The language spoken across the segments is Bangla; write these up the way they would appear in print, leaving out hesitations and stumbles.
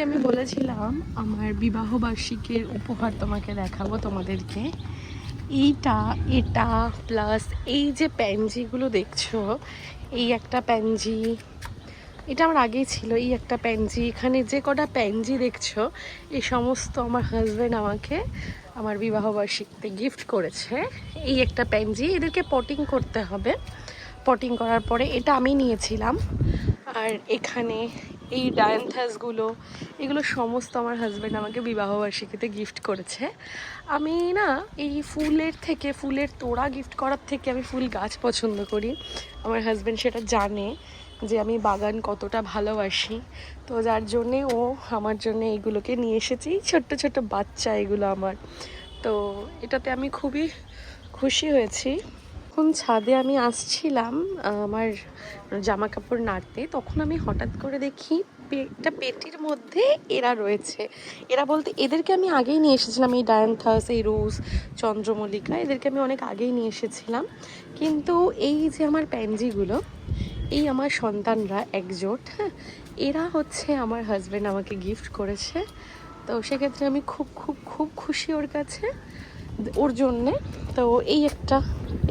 তোমাদেরকে আমি বলেছিলাম আমার বিবাহবার্ষিকীর উপহার তোমাকে দেখাবো তোমাদেরকে। এটা প্লাস এই যে প্যানজিগুলো দেখছো, এই একটা প্যানজি, এটা আমার আগেই ছিল। এই একটা প্যানজি, এখানে যে কটা প্যানজি দেখছো এই সমস্ত আমার হাজব্যান্ড আমাকে আমার বিবাহবার্ষিকীতে গিফট করেছে। এই একটা প্যানজি, এদেরকে পটিং করতে হবে। পটিং করার পরে এটা আমি নিয়েছিলাম। আর এখানে এই ডায়ান্থাসগুলো, এগুলো সমস্ত আমার হাজব্যান্ড আমাকে বিবাহবার্ষিকীতে গিফট করেছে। আমি না এই ফুলের তোড়া গিফট করার থেকে আমি ফুল গাছ পছন্দ করি। আমার হাজব্যান্ড সেটা জানে যে আমি বাগান কতটা ভালোবাসি। তো যার জন্যে ও আমার জন্য এইগুলোকে নিয়ে এসেছে। ছোট্ট ছোট্ট বাচ্চা এগুলো আমার। তো এটাতে আমি খুবই খুশি হয়েছি। এখন ছাদে আমি আসছিলাম আমার জামা কাপড় নাড়তে, তখন আমি হঠাৎ করে দেখি একটা পেটির মধ্যে এরা রয়েছে। এরা বলতে এদেরকে আমি আগেই নিয়ে এসেছিলাম, এই ডায়ান্থাস, এই রোজ, চন্দ্রমল্লিকা, এদেরকে আমি অনেক আগেই নিয়ে এসেছিলাম। কিন্তু এই যে আমার প্যানজিগুলো, এই আমার সন্তানরা একজোট, হ্যাঁ, এরা হচ্ছে আমার হাজব্যান্ড আমাকে গিফট করেছে। তো সেক্ষেত্রে আমি খুব খুব খুব খুশি ওর কাছে, ওর জন্যে। তো এই একটা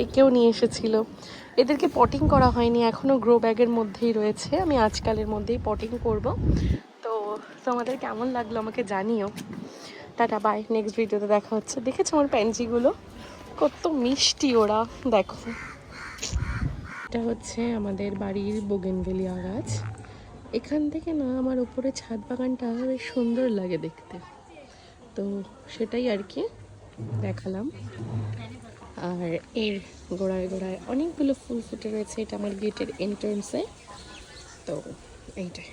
একেও নিয়ে এসেছিল। এদেরকে পটিং করা হয়নি, এখনও গ্রো ব্যাগের মধ্যেই রয়েছে। আমি আজকালের মধ্যেই পটিং করব। তো তোমাদের কেমন লাগলো আমাকে জানিও। টাটা, বাই, নেক্সট ভিডিওতে দেখা হচ্ছে। দেখেছো আমার প্যানজিগুলো কত মিষ্টি ওরা, দেখো। এটা হচ্ছে আমাদের বাড়ির বোগেনভেলিয়া গাছ। এখান থেকে না আমার উপরে ছাদ বাগানটা বেশ সুন্দর লাগে দেখতে। তো সেটাই আর কি দেখালাম। আর এর গোড়ায় গোড়ায় অনেকগুলো ফুল ফুটে রয়েছে। এটা আমার গেটের এন্ট্রান্সে। তো এইটাই।